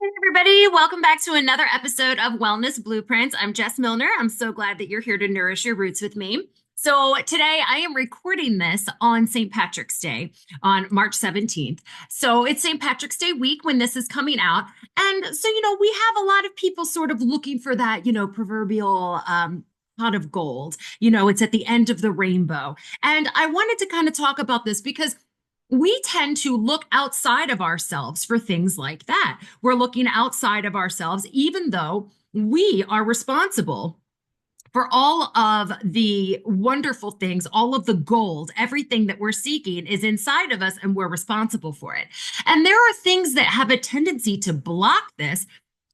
Hey everybody, welcome back to another episode of Wellness Blueprints. I'm Jess Milner. I'm so glad that you're here to nourish your roots with me. So today I am recording this on St. Patrick's Day on March 17th. So it's St. Patrick's Day week when this is coming out. And so, we have a lot of people sort of looking for that, proverbial pot of gold. It's at the end of the rainbow. And I wanted to kind of talk about this because we tend to look outside of ourselves for things like that. We're looking outside of ourselves, even though we are responsible for all of the wonderful things, all of the gold, everything that we're seeking is inside of us, and we're responsible for it. And there are things that have a tendency to block this.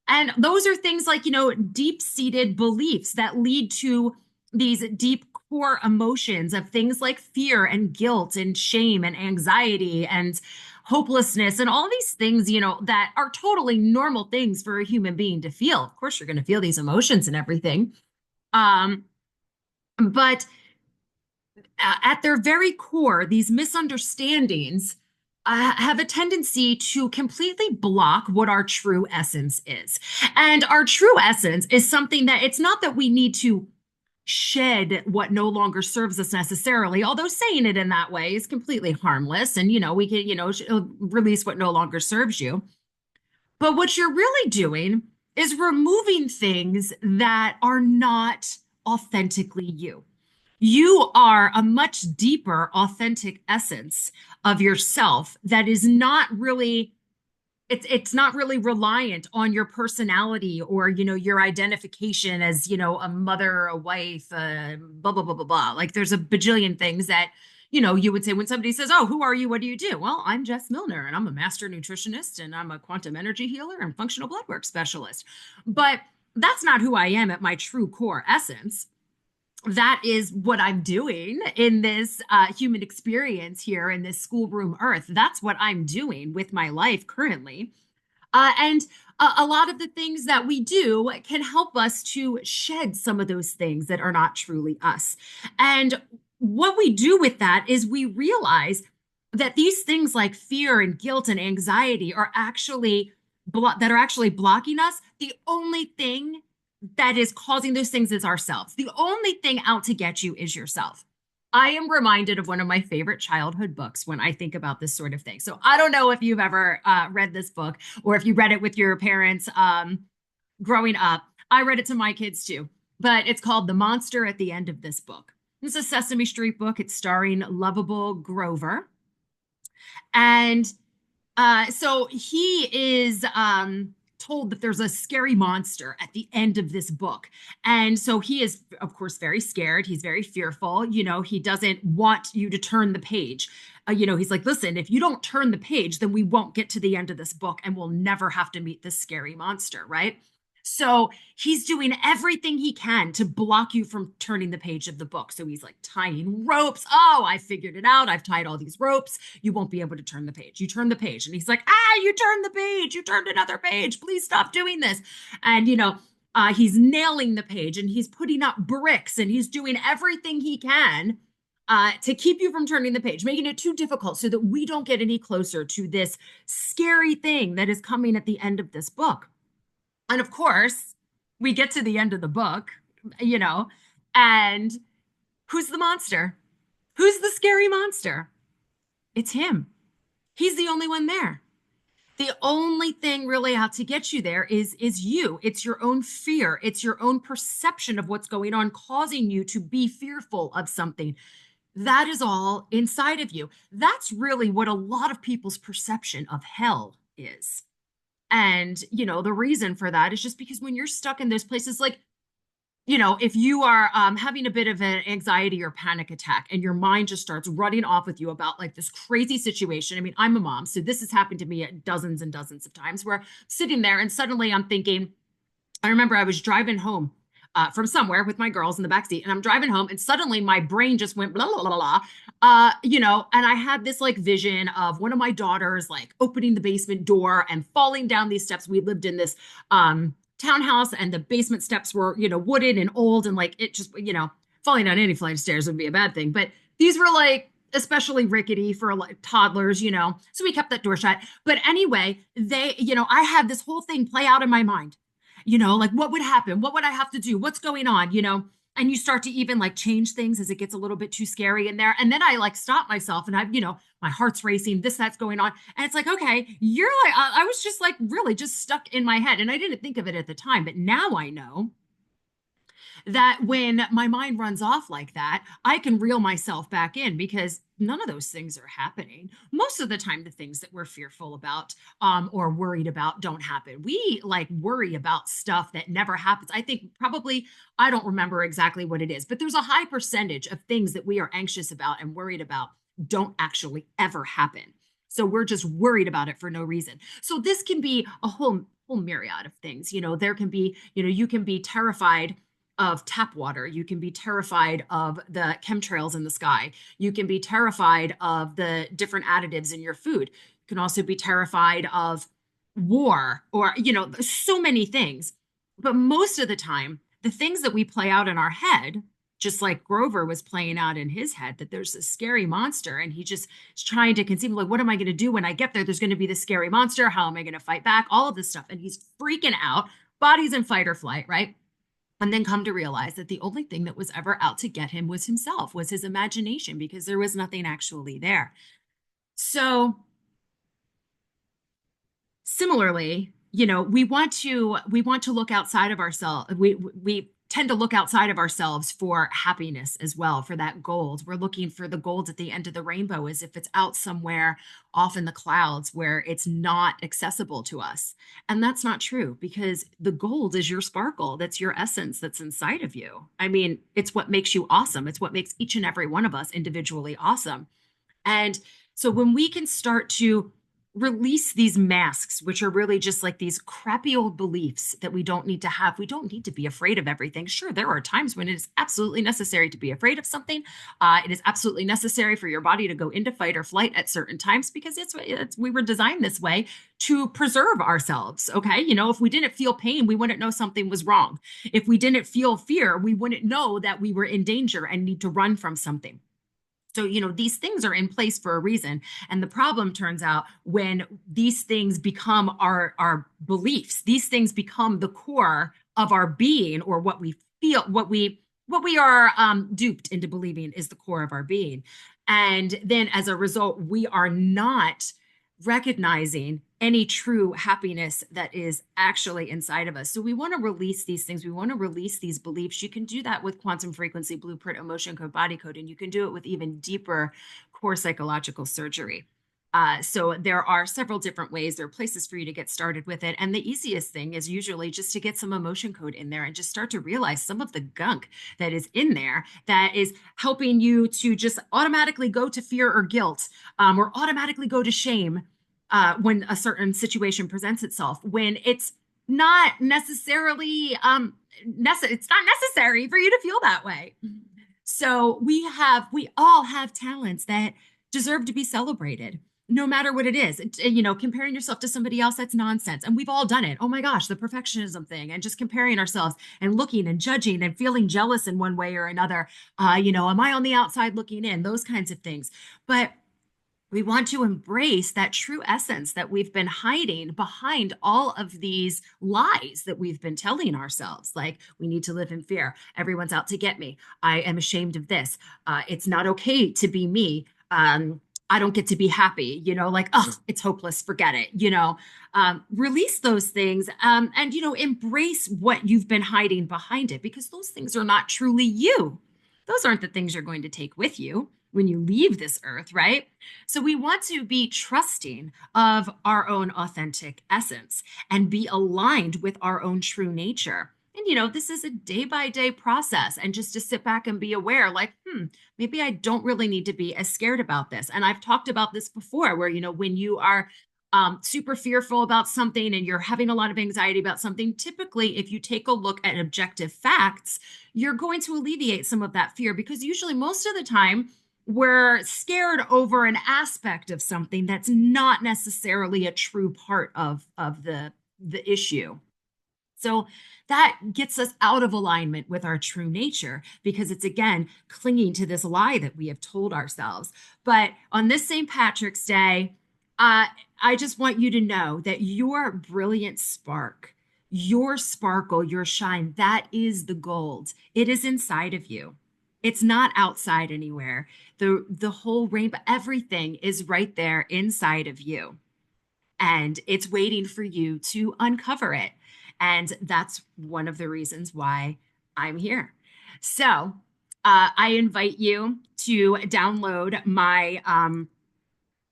And those are things like, deep seated beliefs that lead to these deep core emotions of things like fear and guilt and shame and anxiety and hopelessness and all these things, that are totally normal things for a human being to feel. Of course, you're going to feel these emotions and everything. But at their very core, these misunderstandings have a tendency to completely block what our true essence is. And our true essence is something that it's not that we need to shed what no longer serves us necessarily, although saying it in that way is completely harmless. And, we can, release what no longer serves you. But what you're really doing is removing things that are not authentically you. You are a much deeper, authentic essence of yourself that is not really it's not really reliant on your personality or your identification as a mother, a wife, blah blah blah blah blah. Like there's a bajillion things that you would say when somebody says, "Oh, who are you? What do you do?" Well, I'm Jess Milner, and I'm a master nutritionist, and I'm a quantum energy healer and functional bloodwork specialist. But that's not who I am at my true core essence. That is what I'm doing in this human experience here in this schoolroom earth. That's what I'm doing with my life currently. And a lot of the things that we do can help us to shed some of those things that are not truly us. And what we do with that is we realize that these things like fear and guilt and anxiety are actually that are actually blocking us. The only thing that is causing those things is ourselves. The only thing out to get you is yourself. I am reminded of one of my favorite childhood books when I think about this sort of thing. So I don't know if you've ever read this book or if you read it with your parents growing up. I read it to my kids too, but it's called The Monster at the End of This Book. It's a Sesame Street book. It's starring Lovable Grover. And so he is told that there's a scary monster at the end of this book. And so he is, of course, very scared. He's very fearful. He doesn't want you to turn the page. He's like, listen, if you don't turn the page, then we won't get to the end of this book and we'll never have to meet this scary monster, right? So he's doing everything he can to block you from turning the page of the book. So he's like tying ropes. Oh, I figured it out. I've tied all these ropes. You won't be able to turn the page. You turn the page. And he's like, you turned the page. You turned another page. Please stop doing this. And, he's nailing the page and he's putting up bricks and he's doing everything he can to keep you from turning the page, making it too difficult so that we don't get any closer to this scary thing that is coming at the end of this book. And of course, we get to the end of the book, and who's the monster? Who's the scary monster? It's him. He's the only one there. The only thing really out to get you there is you. It's your own fear. It's your own perception of what's going on, causing you to be fearful of something. That is all inside of you. That's really what a lot of people's perception of hell is. And, the reason for that is just because when you're stuck in those places, like, if you are having a bit of an anxiety or panic attack and your mind just starts running off with you about like this crazy situation. I mean, I'm a mom, so this has happened to me at dozens and dozens of times where I'm sitting there and suddenly I'm thinking, I remember I was driving home from somewhere with my girls in the backseat, and I'm driving home, and suddenly my brain just went blah blah blah blah, and I had this like vision of one of my daughters like opening the basement door and falling down these steps. We lived in this townhouse, and the basement steps were wooden and old, and like it just falling down any flight of stairs would be a bad thing, but these were like especially rickety for like toddlers, So we kept that door shut. But anyway, I had this whole thing play out in my mind, like what would happen? What would I have to do? What's going on? And you start to even like change things as it gets a little bit too scary in there. And then I like stop myself and my heart's racing, that's going on. And it's like, okay, you're like, I was just like really just stuck in my head. And I didn't think of it at the time, but now I know that when my mind runs off like that, I can reel myself back in because none of those things are happening. Most of the time, the things that we're fearful about or worried about don't happen. We like worry about stuff that never happens. I think probably, I don't remember exactly what it is, but there's a high percentage of things that we are anxious about and worried about don't actually ever happen. So we're just worried about it for no reason. So this can be a whole myriad of things. There can be, you can be terrified of tap water. You can be terrified of the chemtrails in the sky. You can be terrified of the different additives in your food. You can also be terrified of war or, so many things. But most of the time, the things that we play out in our head, just like Grover was playing out in his head, that there's a scary monster and he just is trying to conceive, like, what am I going to do when I get there? There's going to be this scary monster. How am I going to fight back? All of this stuff. And he's freaking out, body's in fight or flight, right? And then come to realize that the only thing that was ever out to get him was himself, was his imagination, because there was nothing actually there. So similarly, we want to look outside of ourselves. We tend to look outside of ourselves for happiness as well, for that gold. We're looking for the gold at the end of the rainbow as if it's out somewhere off in the clouds where it's not accessible to us. And that's not true, because the gold is your sparkle. That's your essence that's inside of you. I mean, it's what makes you awesome. It's what makes each and every one of us individually awesome. And so when we can start to release these masks, which are really just like these crappy old beliefs that we don't need to have, we don't need to be afraid of everything. Sure, there are times when it is absolutely necessary to be afraid of something. It is absolutely necessary for your body to go into fight or flight at certain times, because we were designed this way to preserve ourselves. Okay. If we didn't feel pain, we wouldn't know something was wrong. If we didn't feel fear, we wouldn't know that we were in danger and need to run from something. So, these things are in place for a reason. And the problem turns out when these things become our beliefs, these things become the core of our being, or what we feel, what we are duped into believing is the core of our being. And then as a result, we are not recognizing any true happiness that is actually inside of us. So we want to release these things. We want to release these beliefs. You can do that with quantum frequency, blueprint, emotion code, body code, and you can do it with even deeper core psychological surgery. So there are several different ways. There are places for you to get started with it. And the easiest thing is usually just to get some emotion code in there and just start to realize some of the gunk that is in there that is helping you to just automatically go to fear or guilt, or automatically go to shame when a certain situation presents itself, when it's not necessarily it's not necessary for you to feel that way. So we all have talents that deserve to be celebrated, no matter what it is. Comparing yourself to somebody else, that's nonsense. And we've all done it. Oh my gosh, the perfectionism thing, and just comparing ourselves and looking and judging and feeling jealous in one way or another. Am I on the outside looking in? Those kinds of things. But we want to embrace that true essence that we've been hiding behind all of these lies that we've been telling ourselves. Like, we need to live in fear. Everyone's out to get me. I am ashamed of this. It's not okay to be me. I don't get to be happy, like, oh, it's hopeless. Forget it, release those things, and, embrace what you've been hiding behind it, because those things are not truly you. Those aren't the things you're going to take with you when you leave this earth, right? So we want to be trusting of our own authentic essence and be aligned with our own true nature. And, this is a day by day process, and just to sit back and be aware, like, maybe I don't really need to be as scared about this. And I've talked about this before, where, when you are super fearful about something and you're having a lot of anxiety about something, typically, if you take a look at objective facts, you're going to alleviate some of that fear, because usually most of the time we're scared over an aspect of something that's not necessarily a true part of the issue. So that gets us out of alignment with our true nature because it's again clinging to this lie that we have told ourselves. But on this St. Patrick's Day, uh, I just want you to know that your brilliant spark, your sparkle, your shine, that is the gold. It is inside of you. It's not outside anywhere. The whole rainbow, everything is right there inside of you, and it's waiting for you to uncover it. And that's one of the reasons why I'm here. So I invite you to download my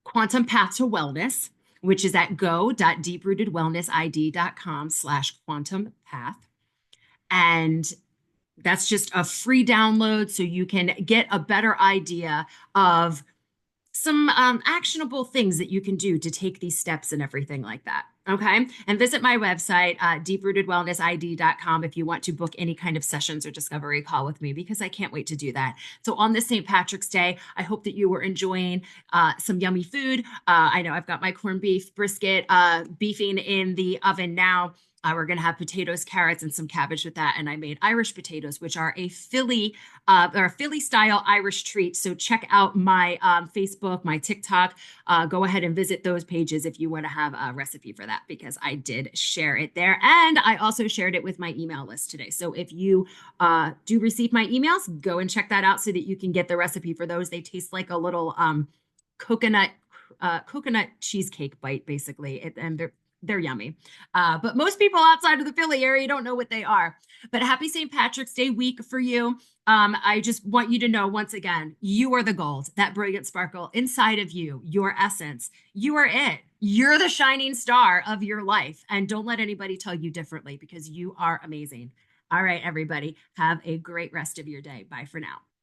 Quantum Path to Wellness, which is at go.deeprootedwellnessid.com/quantum path. And that's just a free download so you can get a better idea of some actionable things that you can do to take these steps and everything like that. Okay. And visit my website, deeprootedwellnessid.com, if you want to book any kind of sessions or discovery call with me, because I can't wait to do that. So on this St. Patrick's Day, I hope that you were enjoying some yummy food. I know I've got my corned beef brisket beefing in the oven now. We're going to have potatoes, carrots, and some cabbage with that. And I made Irish potatoes, which are a Philly or Philly style Irish treat. So check out my Facebook, my TikTok. Go ahead and visit those pages if you want to have a recipe for that, because I did share it there. And I also shared it with my email list today. So if you do receive my emails, go and check that out so that you can get the recipe for those. They taste like a little coconut cheesecake bite, basically. And they're yummy. But most people outside of the Philly area don't know what they are. But happy St. Patrick's Day week for you. I just want you to know once again, you are the gold, that brilliant sparkle inside of you, your essence. You are it. You're the shining star of your life. And don't let anybody tell you differently, because you are amazing. All right, everybody, have a great rest of your day. Bye for now.